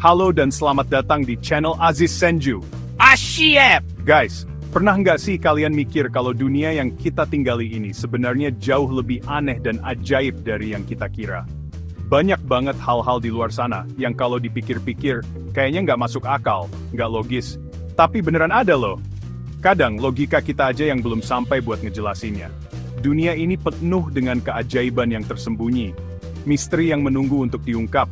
Halo dan selamat datang di channel Aziz Senju. Asyep! Guys, pernah nggak sih kalian mikir kalau dunia yang kita tinggali ini sebenarnya jauh lebih aneh dan ajaib dari yang kita kira? Banyak banget hal-hal di luar sana yang kalau dipikir-pikir, kayaknya nggak masuk akal, nggak logis. Tapi beneran ada loh. Kadang logika kita aja yang belum sampai buat ngejelasinnya. Dunia ini penuh dengan keajaiban yang tersembunyi, misteri yang menunggu untuk diungkap,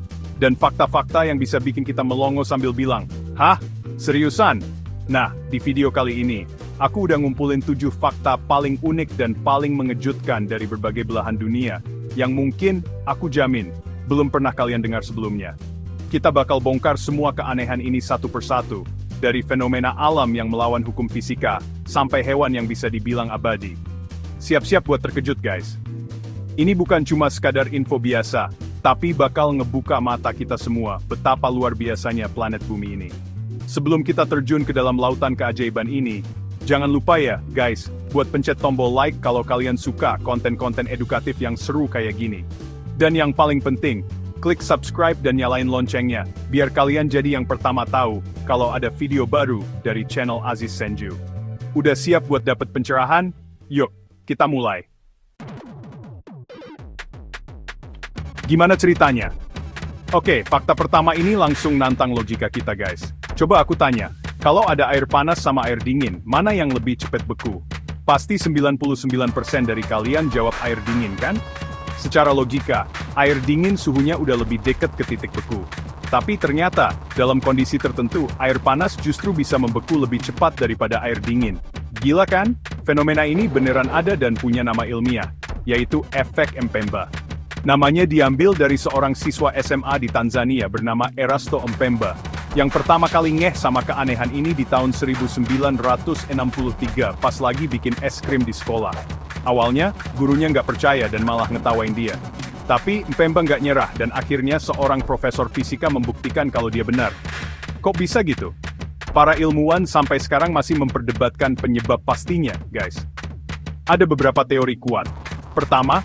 dan fakta-fakta yang bisa bikin kita melongo sambil bilang, "Hah? Seriusan?" Nah, di video kali ini, aku udah ngumpulin 7 fakta paling unik dan paling mengejutkan dari berbagai belahan dunia, yang mungkin, aku jamin, belum pernah kalian dengar sebelumnya. Kita bakal bongkar semua keanehan ini satu persatu, dari fenomena alam yang melawan hukum fisika, sampai hewan yang bisa dibilang abadi. Siap-siap buat terkejut guys. Ini bukan cuma sekadar info biasa, tapi bakal ngebuka mata kita semua betapa luar biasanya planet bumi ini. Sebelum kita terjun ke dalam lautan keajaiban ini, jangan lupa ya, guys, buat pencet tombol like kalau kalian suka konten-konten edukatif yang seru kayak gini. Dan yang paling penting, klik subscribe dan nyalain loncengnya, biar kalian jadi yang pertama tahu kalau ada video baru dari channel Aziz Senju. Udah siap buat dapet pencerahan? Yuk, kita mulai. Gimana ceritanya? Oke, fakta pertama ini langsung nantang logika kita guys. Coba aku tanya, kalau ada air panas sama air dingin, mana yang lebih cepat beku? Pasti 99% dari kalian jawab air dingin kan? Secara logika, air dingin suhunya udah lebih dekat ke titik beku. Tapi ternyata, dalam kondisi tertentu, air panas justru bisa membeku lebih cepat daripada air dingin. Gila kan? Fenomena ini beneran ada dan punya nama ilmiah, yaitu efek Mpemba. Namanya diambil dari seorang siswa SMA di Tanzania bernama Erasto Mpemba, yang pertama kali ngeh sama keanehan ini di tahun 1963 pas lagi bikin es krim di sekolah. Awalnya, gurunya nggak percaya dan malah ngetawain dia. Tapi Mpemba nggak nyerah dan akhirnya seorang profesor fisika membuktikan kalau dia benar. Kok bisa gitu? Para ilmuwan sampai sekarang masih memperdebatkan penyebab pastinya, guys. Ada beberapa teori kuat. Pertama,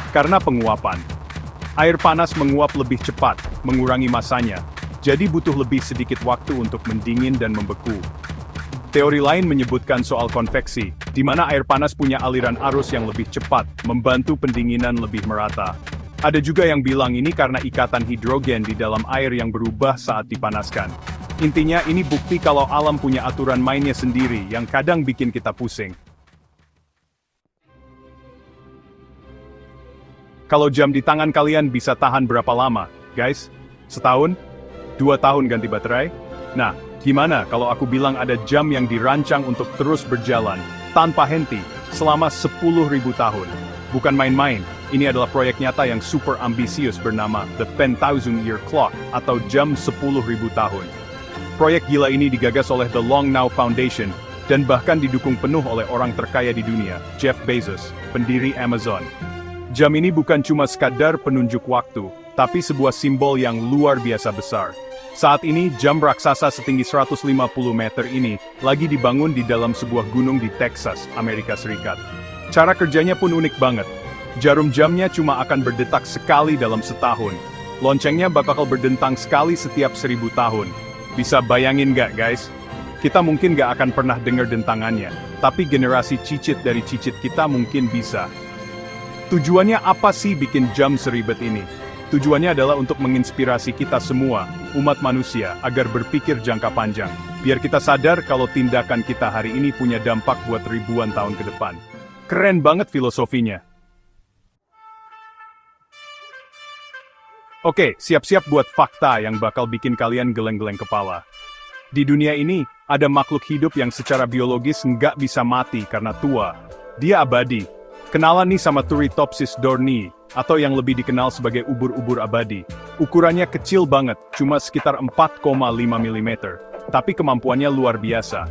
karena penguapan. Air panas menguap lebih cepat, mengurangi masanya, jadi butuh lebih sedikit waktu untuk mendingin dan membeku. Teori lain menyebutkan soal konveksi, di mana air panas punya aliran arus yang lebih cepat, membantu pendinginan lebih merata. Ada juga yang bilang ini karena ikatan hidrogen di dalam air yang berubah saat dipanaskan. Intinya ini bukti kalau alam punya aturan mainnya sendiri yang kadang bikin kita pusing. Kalau jam di tangan kalian bisa tahan berapa lama, guys? Setahun? 2 tahun ganti baterai? Nah, gimana kalau aku bilang ada jam yang dirancang untuk terus berjalan, tanpa henti, selama 10.000 tahun? Bukan main-main, ini adalah proyek nyata yang super ambisius bernama The 10,000 Year Clock, atau jam 10.000 tahun. Proyek gila ini digagas oleh The Long Now Foundation, dan bahkan didukung penuh oleh orang terkaya di dunia, Jeff Bezos, pendiri Amazon. Jam ini bukan cuma sekadar penunjuk waktu, tapi sebuah simbol yang luar biasa besar. Saat ini, jam raksasa setinggi 150 meter ini lagi dibangun di dalam sebuah gunung di Texas, Amerika Serikat. Cara kerjanya pun unik banget. Jarum jamnya cuma akan berdetak sekali dalam setahun. Loncengnya bakal berdentang sekali setiap 1000 tahun. Bisa bayangin nggak, guys? Kita mungkin nggak akan pernah dengar dentangannya, tapi generasi cicit dari cicit kita mungkin bisa. Tujuannya apa sih bikin jam seribet ini? Tujuannya adalah untuk menginspirasi kita semua, umat manusia, agar berpikir jangka panjang. Biar kita sadar kalau tindakan kita hari ini punya dampak buat ribuan tahun ke depan. Keren banget filosofinya. Oke, siap-siap buat fakta yang bakal bikin kalian geleng-geleng kepala. Di dunia ini, ada makhluk hidup yang secara biologis nggak bisa mati karena tua. Dia abadi. Kenalan nih sama Turritopsis dohrnii, atau yang lebih dikenal sebagai ubur-ubur abadi. Ukurannya kecil banget, cuma sekitar 4,5 mm. Tapi kemampuannya luar biasa.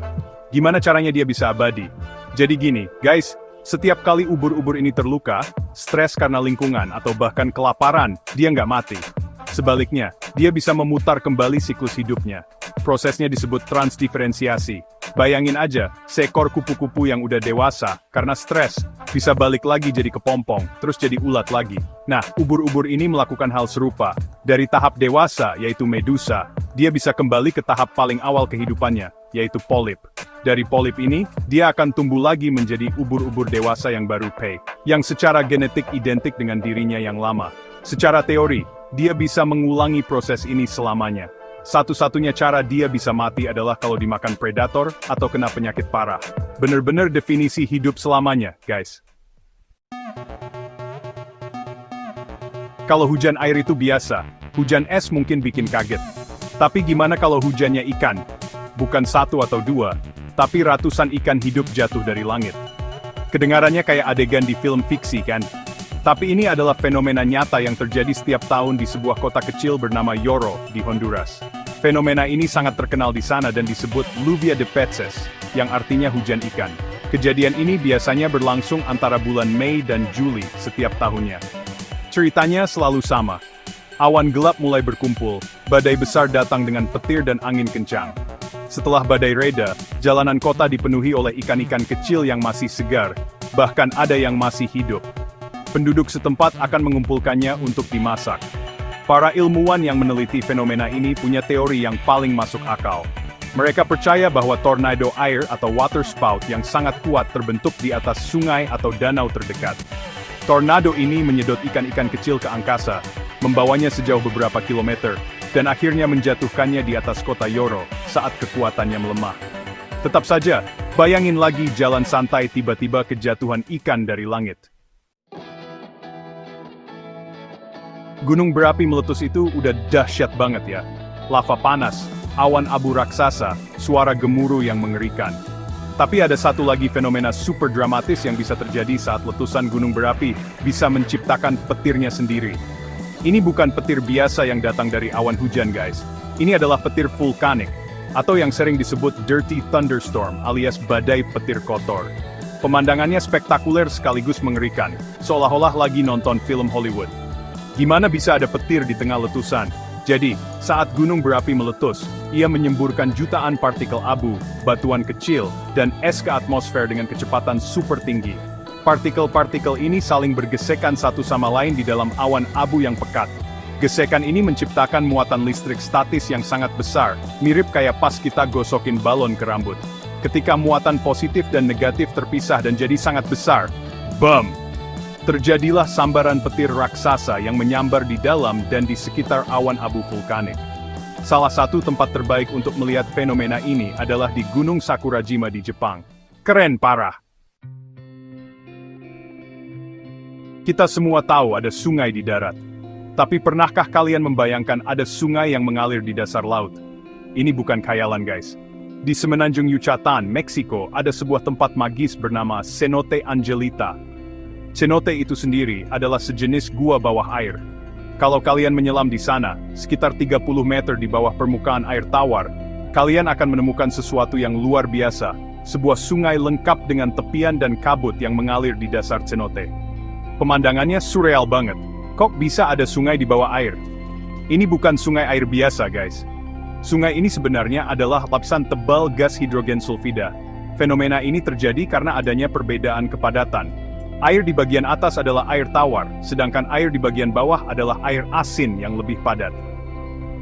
Gimana caranya dia bisa abadi? Jadi gini, guys, setiap kali ubur-ubur ini terluka, stres karena lingkungan atau bahkan kelaparan, dia nggak mati. Sebaliknya, dia bisa memutar kembali siklus hidupnya. Prosesnya disebut transdiferensiasi. Bayangin aja, seekor kupu-kupu yang udah dewasa, karena stres, bisa balik lagi jadi kepompong, terus jadi ulat lagi. Nah, ubur-ubur ini melakukan hal serupa. Dari tahap dewasa, yaitu medusa, dia bisa kembali ke tahap paling awal kehidupannya, yaitu polip. Dari polip ini, dia akan tumbuh lagi menjadi ubur-ubur dewasa yang baru Pei, yang secara genetik identik dengan dirinya yang lama. Secara teori, dia bisa mengulangi proses ini selamanya. Satu-satunya cara dia bisa mati adalah kalau dimakan predator atau kena penyakit parah. Bener-bener definisi hidup selamanya, guys. Kalau hujan air itu biasa, hujan es mungkin bikin kaget. Tapi gimana kalau hujannya ikan? Bukan satu atau dua, tapi ratusan ikan hidup jatuh dari langit. Kedengarannya kayak adegan di film fiksi kan? Tapi ini adalah fenomena nyata yang terjadi setiap tahun di sebuah kota kecil bernama Yoro, di Honduras. Fenomena ini sangat terkenal di sana dan disebut Lluvia de Peces, yang artinya hujan ikan. Kejadian ini biasanya berlangsung antara bulan Mei dan Juli setiap tahunnya. Ceritanya selalu sama. Awan gelap mulai berkumpul, badai besar datang dengan petir dan angin kencang. Setelah badai reda, jalanan kota dipenuhi oleh ikan-ikan kecil yang masih segar, bahkan ada yang masih hidup. Penduduk setempat akan mengumpulkannya untuk dimasak. Para ilmuwan yang meneliti fenomena ini punya teori yang paling masuk akal. Mereka percaya bahwa tornado air atau water spout yang sangat kuat terbentuk di atas sungai atau danau terdekat. Tornado ini menyedot ikan-ikan kecil ke angkasa, membawanya sejauh beberapa kilometer, dan akhirnya menjatuhkannya di atas kota Yoro saat kekuatannya melemah. Tetap saja, bayangin lagi jalan santai tiba-tiba kejatuhan ikan dari langit. Gunung berapi meletus itu udah dahsyat banget ya. Lava panas, awan abu raksasa, suara gemuruh yang mengerikan. Tapi ada satu lagi fenomena super dramatis yang bisa terjadi saat letusan gunung berapi bisa menciptakan petirnya sendiri. Ini bukan petir biasa yang datang dari awan hujan guys. Ini adalah petir vulkanik, atau yang sering disebut dirty thunderstorm alias badai petir kotor. Pemandangannya spektakuler sekaligus mengerikan, seolah-olah lagi nonton film Hollywood. Gimana bisa ada petir di tengah letusan? Jadi, saat gunung berapi meletus, ia menyemburkan jutaan partikel abu, batuan kecil, dan es ke atmosfer dengan kecepatan super tinggi. Partikel-partikel ini saling bergesekan satu sama lain di dalam awan abu yang pekat. Gesekan ini menciptakan muatan listrik statis yang sangat besar, mirip kayak pas kita gosokin balon ke rambut. Ketika muatan positif dan negatif terpisah dan jadi sangat besar, BAM! Terjadilah sambaran petir raksasa yang menyambar di dalam dan di sekitar awan abu vulkanik. Salah satu tempat terbaik untuk melihat fenomena ini adalah di Gunung Sakurajima di Jepang. Keren parah! Kita semua tahu ada sungai di darat. Tapi pernahkah kalian membayangkan ada sungai yang mengalir di dasar laut? Ini bukan khayalan guys. Di semenanjung Yucatan, Meksiko, ada sebuah tempat magis bernama Cenote Angelita. Cenote itu sendiri adalah sejenis gua bawah air. Kalau kalian menyelam di sana, sekitar 30 meter di bawah permukaan air tawar, kalian akan menemukan sesuatu yang luar biasa, sebuah sungai lengkap dengan tepian dan kabut yang mengalir di dasar cenote. Pemandangannya surreal banget. Kok bisa ada sungai di bawah air? Ini bukan sungai air biasa guys. Sungai ini sebenarnya adalah lapisan tebal gas hidrogen sulfida. Fenomena ini terjadi karena adanya perbedaan kepadatan. Air di bagian atas adalah air tawar, sedangkan air di bagian bawah adalah air asin yang lebih padat.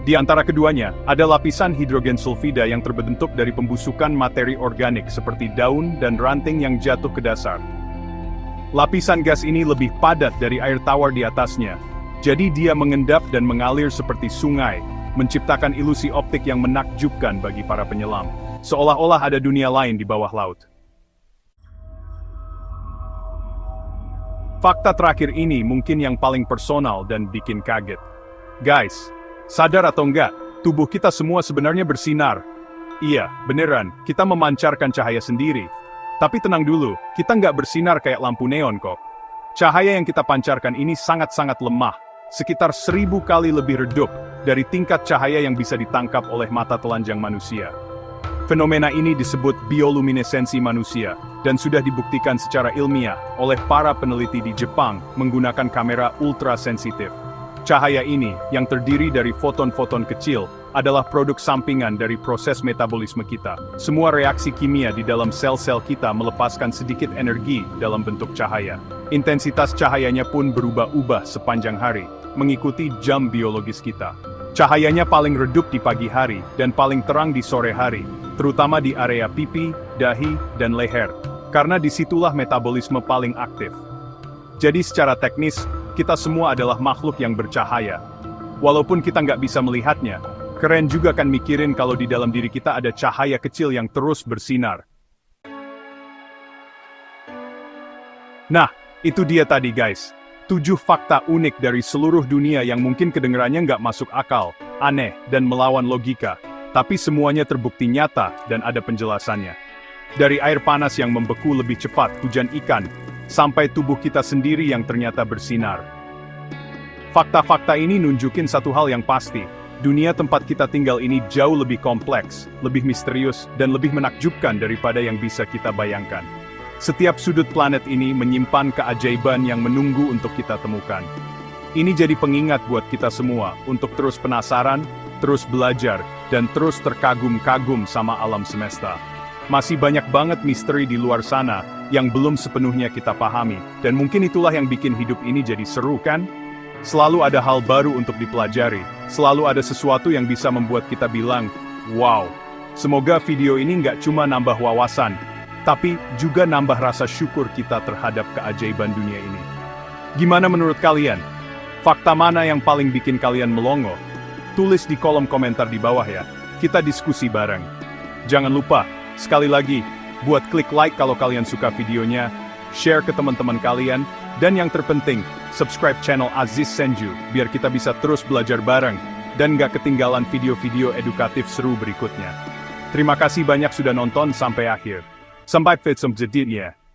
Di antara keduanya, ada lapisan hidrogen sulfida yang terbentuk dari pembusukan materi organik seperti daun dan ranting yang jatuh ke dasar. Lapisan gas ini lebih padat dari air tawar di atasnya, jadi dia mengendap dan mengalir seperti sungai, menciptakan ilusi optik yang menakjubkan bagi para penyelam, seolah-olah ada dunia lain di bawah laut. Fakta terakhir ini mungkin yang paling personal dan bikin kaget. Guys, sadar atau enggak, tubuh kita semua sebenarnya bersinar. Iya, beneran, kita memancarkan cahaya sendiri. Tapi tenang dulu, kita nggak bersinar kayak lampu neon kok. Cahaya yang kita pancarkan ini sangat-sangat lemah, sekitar 1000 kali lebih redup dari tingkat cahaya yang bisa ditangkap oleh mata telanjang manusia. Fenomena ini disebut bioluminesensi manusia, dan sudah dibuktikan secara ilmiah oleh para peneliti di Jepang menggunakan kamera ultrasensitif. Cahaya ini, yang terdiri dari foton-foton kecil, adalah produk sampingan dari proses metabolisme kita. Semua reaksi kimia di dalam sel-sel kita melepaskan sedikit energi dalam bentuk cahaya. Intensitas cahayanya pun berubah-ubah sepanjang hari, mengikuti jam biologis kita. Cahayanya paling redup di pagi hari dan paling terang di sore hari, terutama di area pipi, dahi, dan leher, karena disitulah metabolisme paling aktif. Jadi secara teknis, kita semua adalah makhluk yang bercahaya. Walaupun kita nggak bisa melihatnya, keren juga kan mikirin kalau di dalam diri kita ada cahaya kecil yang terus bersinar. Nah, itu dia tadi guys. 7 fakta unik dari seluruh dunia yang mungkin kedengarannya nggak masuk akal, aneh, dan melawan logika. Tapi semuanya terbukti nyata dan ada penjelasannya. Dari air panas yang membeku lebih cepat hujan ikan, sampai tubuh kita sendiri yang ternyata bersinar. Fakta-fakta ini nunjukin satu hal yang pasti, dunia tempat kita tinggal ini jauh lebih kompleks, lebih misterius, dan lebih menakjubkan daripada yang bisa kita bayangkan. Setiap sudut planet ini menyimpan keajaiban yang menunggu untuk kita temukan. Ini jadi pengingat buat kita semua untuk terus penasaran, terus belajar, dan terus terkagum-kagum sama alam semesta. Masih banyak banget misteri di luar sana yang belum sepenuhnya kita pahami, dan mungkin itulah yang bikin hidup ini jadi seru kan? Selalu ada hal baru untuk dipelajari, selalu ada sesuatu yang bisa membuat kita bilang, wow. Semoga video ini nggak cuma nambah wawasan, tapi juga nambah rasa syukur kita terhadap keajaiban dunia ini. Gimana menurut kalian? Fakta mana yang paling bikin kalian melongo? Tulis di kolom komentar di bawah ya, kita diskusi bareng. Jangan lupa, sekali lagi, buat klik like kalau kalian suka videonya, share ke teman-teman kalian, dan yang terpenting, subscribe channel Aziz Senju, biar kita bisa terus belajar bareng, dan gak ketinggalan video-video edukatif seru berikutnya. Terima kasih banyak sudah nonton sampai akhir. Sampai video selanjutnya.